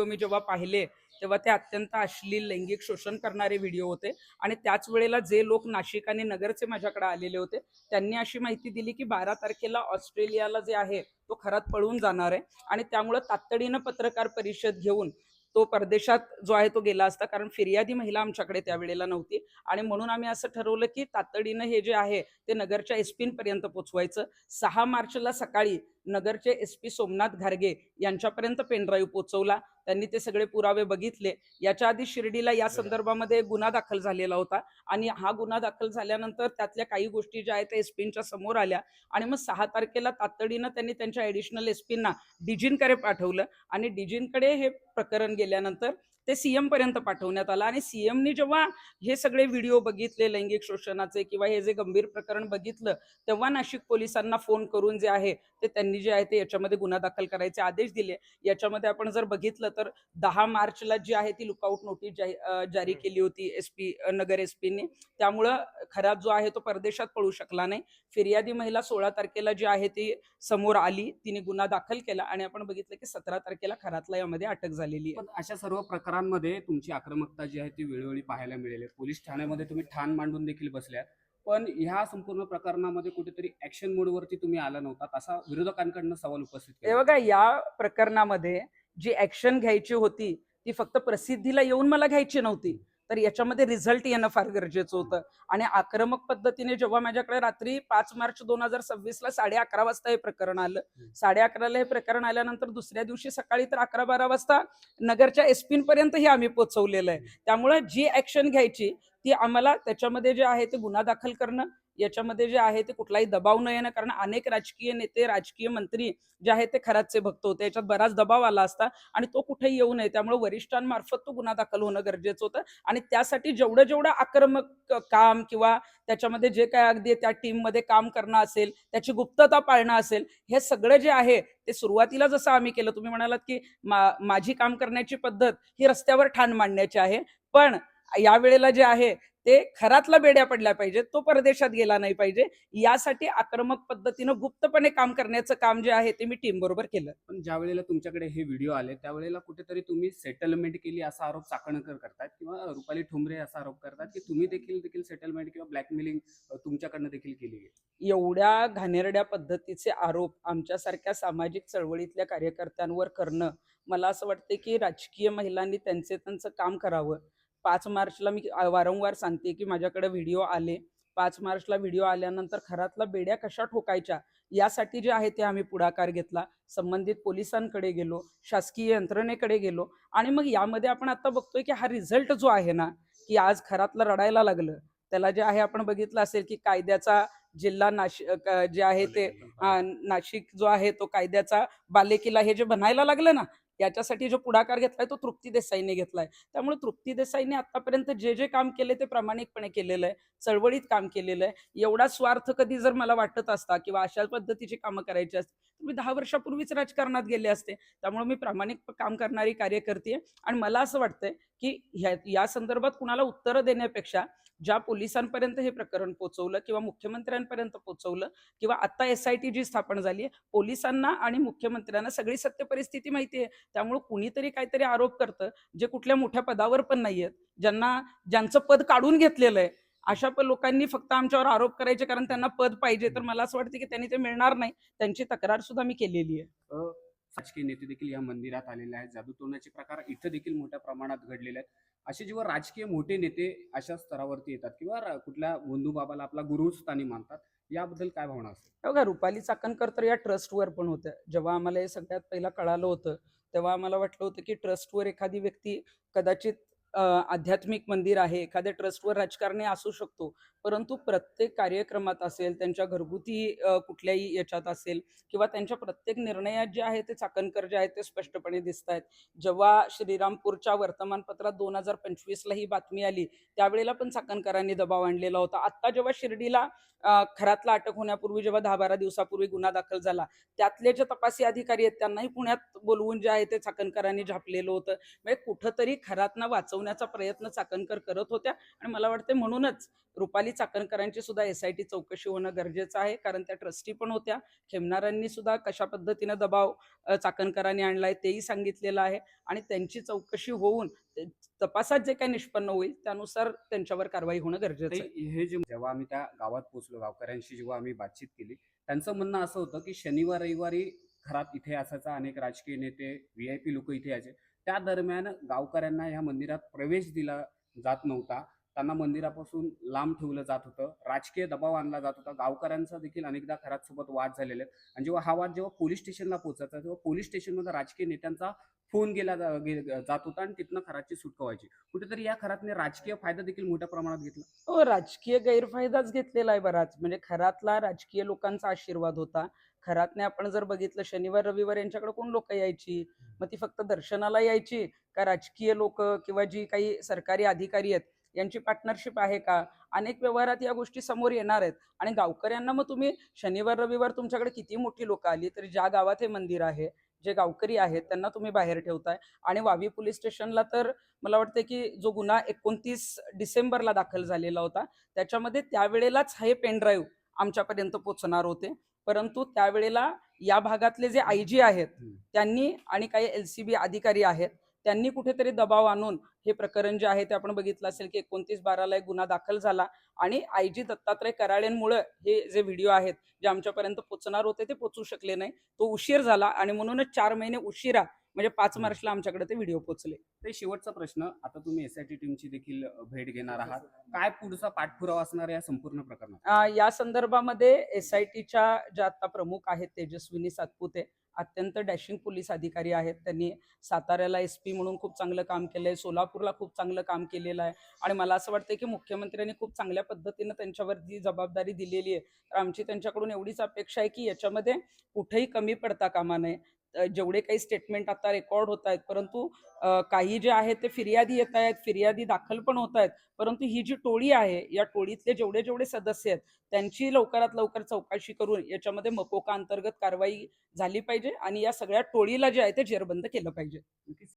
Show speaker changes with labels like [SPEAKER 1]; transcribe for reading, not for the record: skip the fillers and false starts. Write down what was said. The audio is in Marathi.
[SPEAKER 1] मी जेव्हा पाहिले तेव्हा ते अत्यंत अश्लील लैंगिक शोषण करणारे व्हिडिओ होते आणि त्याच वेळेला जे लोक नाशिक आणि नगरचे माझ्याकडे आलेले होते त्यांनी अशी माहिती दिली की 12 तारखेला ऑस्ट्रेलियाला जे आहे तो खरात पळून जाणार आहे आणि त्यामुळे तातडीनं पत्रकार परिषद घेऊन तो परदेशात जो आहे तो गेला असता, कारण फिर्यादी महिला आमच्याकडे त्यावेळेला नव्हती आणि म्हणून आम्ही असं ठरवलं की तातडीनं हे जे आहे ते नगरच्या एसपी पर्यंत पोहोचवायचं. 6 मार्चला सकाळी नगरचे एसपी सोमनाथ घारगे यांच्यापर्यंत पेनड्राईव्ह पोहोचवला. त्यांनी ते सगळे पुरावे बघितले. याच्या आधी शिर्डीला या संदर्भामध्ये गुन्हा दाखल झालेला होता आणि हा गुन्हा दाखल झाल्यानंतर त्यातल्या काही गोष्टी ज्या आहेत त्या एसपींच्या समोर आल्या आणि मग 6 तारखेला तातडीनं त्यांनी त्यांच्या ॲडिशनल एसपींना डिजिनकडे पाठवलं आणि डिजिनकडे हे प्रकरण गेल्यानंतर ते सीएम पर्यंत पाठवण्यात आलं आणि सीएमनी जेव्हा हे सगळे व्हिडिओ बघितले लैंगिक शोषणाचे किंवा हे जे गंभीर प्रकरण बघितलं तेव्हा नाशिक पोलिसांना फोन करून जे आहे ते त्यांनी जे आहे ते याच्यामध्ये गुन्हा दाखल करायचे आदेश दिले. याच्यामध्ये आपण जर बघितलं तर 10 मार्चला जी आहे ती लुकआउट नोटीस जारी केली होती एसपी नगर एसपीने. त्यामुळं खरात जो आहे तो परदेशात पळू शकला नाही. फिर्यादी महिला 16 तारखेला जी आहे ती समोर आली, तिने गुन्हा दाखल केला आणि आपण बघितलं की 17 तारखेला खरातला यामध्ये अटक झालेली आहे.
[SPEAKER 2] पण अशा सर्व प्रकारांमध्ये तुमची आक्रमकता जी आहे ती वेळोवेळी पाहायला मिळेल. पोलीस ठाण्यामध्ये तुम्ही ठाण मांडून देखील बसल्यात, पण ह्या संपूर्ण प्रकरणामध्ये कुठेतरी ऍक्शन मोडवरती तुम्ही आला नव्हतात असा विरोधकांकडनं सवाल उपस्थित
[SPEAKER 1] हे
[SPEAKER 2] केला.
[SPEAKER 1] बघा, या प्रकरणामध्ये जी ऍक्शन घ्यायची होती ती फक्त प्रसिद्धीला येऊन मला घ्यायची नव्हती, तर याच्यामध्ये रिझल्ट येणं फार गरजेचं होतं. आणि आक्रमक पद्धतीने जेव्हा माझ्याकडे रात्री 5 मार्च 2026ला 11:30 वाजता हे प्रकरण आलं, 11:30ला हे प्रकरण आल्यानंतर दुसऱ्या दिवशी सकाळी तर 11-12 वाजता नगरच्या एसपींपर्यंतही आम्ही पोहोचवलेलं आहे. त्यामुळे जी ऍक्शन घ्यायची ती आम्हाला त्याच्यामध्ये जे आहे ते गुन्हा दाखल करणं, याच्यामध्ये जे आहे ते कुठलाही दबाव न येणं, कारण अनेक राजकीय नेते राजकीय मंत्री जे आहे ते खरातचे भक्त होते, याच्यात बराच दबाव आला असता आणि तो कुठेही येऊ नये. त्यामुळे वरिष्ठांमार्फत तो गुन्हा दाखल होणं गरजेचं होतं आणि त्यासाठी जेवढं जेवढं आक्रमक काम किंवा त्याच्यामध्ये जे काय अगदी त्या टीममध्ये काम करणं असेल, त्याची गुप्तता पाळणं असेल, हे सगळं जे आहे ते सुरुवातीला जसं आम्ही केलं. तुम्ही म्हणालात की माझी काम करण्याची पद्धत ही रस्त्यावर ठाण मांडण्याची आहे, पण यावेळेला जे आहे ते खरातला बेड्या पडल्या पाहिजेत, तो परदेशात गेला नाही पाहिजे. यासाठी आक्रमक पद्धतीनं गुप्तपणे काम करण्याचं काम जे आहे ते मी टीम बरोबर केलं.
[SPEAKER 2] पण ज्या वेळेला तुमच्याकडे हे व्हिडिओ आले त्यावेळेला कुठेतरी तुम्ही सेटलमेंट केली असा आरोप चाकणकर करतात किंवा रुपाली ठोंबरे असा आरोप करतात की तुम्ही देखील सेटलमेंट किंवा ब्लॅकमेलिंग तुमच्याकडनं देखील केली आहे.
[SPEAKER 1] एवढ्या घाणेरड्या पद्धतीचे आरोप आमच्यासारख्या सामाजिक चळवळीतल्या कार्यकर्त्यांवर करणं, मला असं वाटतं की राजकीय महिलांनी त्यांचं काम करावं. 5 मार्चला मी वारंवार सांगते की माझ्याकडे व्हिडिओ आले. 5 मार्चला व्हिडिओ आल्यानंतर खरातला बेड्या कशा ठोकायच्या यासाठी जे आहे ते आम्ही पुढाकार घेतला. संबंधित पोलिसांकडे गेलो, शासकीय यंत्रणेकडे गेलो आणि मग यामध्ये आपण आता बघतोय की हा रिझल्ट जो आहे ना, की आज खरातला रडायला लागलं. त्याला जे आहे आपण बघितलं असेल की कायद्याचा जिल्हा नाशिक जे आहे ते नाशिक जो आहे तो कायद्याचा बालेकिल्ला हे जे बनायला लागलं ना, याच्यासाठी जो पुढाकार घेतलाय तो तृप्ती देसाईने घेतलाय. त्यामुळे तृप्ती देसाईने आतापर्यंत जे जे काम केले ते प्रामाणिकपणे केलेलं आहे, चळवळीत काम केलेलं आहे. एवढा स्वार्थ कधी जर मला वाटत असता किंवा अशा पद्धतीची कामं करायची असते तर मी 10 वर्षापूर्वीच राजकारणात गेले असते. त्यामुळे मी प्रामाणिक काम करणारी कार्यकर्ती आहे आणि मला असं वाटतंय की या संदर्भात कुणाला उत्तरं देण्यापेक्षा ज्या पोलिसांपर्यंत हे प्रकरण पोहोचवलं किंवा मुख्यमंत्र्यांपर्यंत पोहोचवलं किंवा आता SIT जी स्थापन झाली आहे, पोलिसांना आणि मुख्यमंत्र्यांना सगळी सत्य परिस्थिती माहिती आहे. त्यामुळे कुणीतरी काहीतरी आरोप करतं जे कुठल्या मोठ्या पदावर पण नाहीयेत, ज्यांचं पद काढून घेतलेलं आहे, अशा लोकांनी फक्त आमच्यावर आरोप करायचे कारण त्यांना पद पाहिजे. तर मला असं वाटतं की त्यांनी ते मिळणार नाही. त्यांची तक्रार सुद्धा मी केलेली आहे.
[SPEAKER 2] राजकीय नेते देखील या मंदिरात आलेले आहेत. जादूटोण्याचे प्रकार इथं देखील मोठ्या प्रमाणात घडलेले आहेत. असे जेव्हा राजकीय मोठे नेते अशा स्तरावरती येतात किंवा कुठल्या बंधू बाबाला आपला गुरुस्थानी मानतात, याबद्दल काय भावना असते?
[SPEAKER 1] बघा, रुपाली चाकणकर तर या ट्रस्टवर पण होत्या. जेव्हा आम्हाला हे सगळ्यात पहिला कळालं होतं तेव्हा आम्हाला वाटलं होतं की ट्रस्टवर एखादी व्यक्ती कदाचित आध्यात्मिक मंदिर आहे, एखाद्या ट्रस्टवर राजकारणी असू शकतो. परंतु प्रत्येक कार्यक्रमात असेल, त्यांच्या घरगुती कुठल्याही याच्यात असेल किंवा त्यांच्या प्रत्येक निर्णयात जे आहे ते चाकणकर जे आहेत ते स्पष्टपणे दिसत आहेत. जेव्हा श्रीरामपूरच्या वर्तमानपत्रात 2025ला ही बातमी आली त्यावेळेला पण चाकणकरांनी दबाव आणलेला होता. आत्ता जेव्हा शिर्डीला खरातला अटक होण्यापूर्वी जेव्हा 10-12 दिवसापूर्वी गुन्हा दाखल झाला, त्यातले जे तपासी अधिकारी आहेत त्यांनाही पुण्यात बोलवून जे आहे ते चाकणकरांनी झापलेलं होतं. म्हणजे कुठंतरी खरातना वाचवण्या लपवण्याचा प्रयत्न चाकणकर करत होत्या आणि मला वाटते म्हणूनच रुपाली चाकणकरांची सुद्धा SIT चौकशी होणं गरजेचं आहे, कारण त्या ट्रस्टी पण होत्या. खेमनारांनी सुद्धा कशा पद्धतीनं दबाव चाकणकरांनी आणलाय तेही सांगितलेलं आहे आणि त्यांची चौकशी होऊन तपासात जे काही निष्पन्न होईल त्यानुसार त्यांच्यावर कारवाई होणं गरजेचं
[SPEAKER 2] ते
[SPEAKER 1] आहे.
[SPEAKER 2] हे जे जेव्हा आम्ही त्या गावात पोहोचलो, गावकऱ्यांशी जेव्हा आम्ही बातचीत केली, त्यांचं म्हणणं असं होतं की शनिवार रविवारी घरात इथे असायचा, अनेक राजकीय नेते VIP लोक इथे यायचे. त्या दरम्यान गावकऱ्यांना ह्या मंदिरात प्रवेश दिला जात नव्हता. त्यांना मंदिरापासून लांब ठेवलं जात होतं. राजकीय दबाव आणला जात होता. गावकऱ्यांचा देखील अनेकदा खरात वाद झालेले आहेत. आणि जेव्हा हा वाद पोलीस स्टेशनला पोहोचायचा, तेव्हा पोलीस स्टेशनमध्ये राजकीय नेत्यांचा फोन जात होता आणि तिथनं खरातची सुटका व्हायची. कुठेतरी या खरातने राजकीय फायदा देखील मोठ्या प्रमाणात घेतला.
[SPEAKER 1] हो, राजकीय गैरफायदाच घेतलेला आहे बराच. म्हणजे खरातला राजकीय लोकांचा आशीर्वाद होता. खरातने आपण जर बघितलं शनिवार, रविवार यांच्याकडे कोण लोकं यायची? मग ती फक्त दर्शनाला यायची का राजकीय लोकं किंवा जी काही सरकारी अधिकारी आहेत यांची पार्टनरशिप आहे का? अनेक व्यवहारात या गोष्टी समोर येणार आहेत आणि गावकऱ्यांना मग तुम्ही शनिवार, रविवार तुमच्याकडे किती मोठी लोकं आली तरी ज्या गावात हे मंदिर आहे, जे गावकरी आहेत त्यांना तुम्ही बाहेर ठेवताय आणि वावी पोलीस स्टेशनला तर मला वाटतं की जो गुन्हा 29 डिसेंबरला दाखल झालेला होता त्याच्यामध्ये त्यावेळेलाच हे पेनड्राईव्ह आमच्यापर्यंत पोहोचणार होते. परंतु त्यावेळेला या भागातले जे IG आहेत त्यांनी आणि काही LCB अधिकारी आहेत त्यांनी कुठेतरी दबाव आणून हे प्रकरण जे आहे ते आपण बघितलं असेल की 29/12ला एक गुन्हा दाखल झाला आणि IG दत्तात्रय कराळेंमुळे हे जे व्हिडिओ आहेत जे आमच्यापर्यंत पोहोचणार होते ते पोहोचू शकले नाही. तो उशीर झाला आणि म्हणूनच 4 महिने उशिरा म्हणजे 5 मार्चला आमच्याकडे ते व्हिडिओ पोहोचले.
[SPEAKER 2] ते शेवटचा प्रश्न, आता तुम्ही SIT टीमची देखील भेट घेणार आहात. काय पुढचा पाठपुरावा असणार या संपूर्ण प्रकरणात?
[SPEAKER 1] या संदर्भामध्ये SITच्या ज्या आता प्रमुख आहेत तेजस्विनी सातपुते अत्यंत डॅशिंग पोलीस अधिकारी आहेत. त्यांनी साताऱ्याला SP म्हणून खूप चांगलं काम केलंय, सोलापूरला खूप चांगलं काम केलेलं आहे आणि मला असं वाटतंय की मुख्यमंत्र्यांनी खूप चांगल्या पद्धतीनं त्यांच्यावर जी जबाबदारी दिलेली आहे तर आमची त्यांच्याकडून एवढीच अपेक्षा आहे की याच्यामध्ये कुठेही कमी पडता कामा नये. जेवढे काही स्टेटमेंट आता रेकॉर्ड होत आहेत परंतु काही जे आहेत ते फिर्यादी येत आहेत, फिर्यादी दाखल पण होत आहेत, परंतु ही जी टोळी आहे या टोळीतले जेवढे जेवढे सदस्य आहेत त्यांची लवकरात लवकर चौकशी करून याच्यामध्ये मकोका अंतर्गत कारवाई झाली पाहिजे आणि या सगळ्या टोळीला जे आहे ते जेरबंद केलं पाहिजे.
[SPEAKER 2] नक्कीच.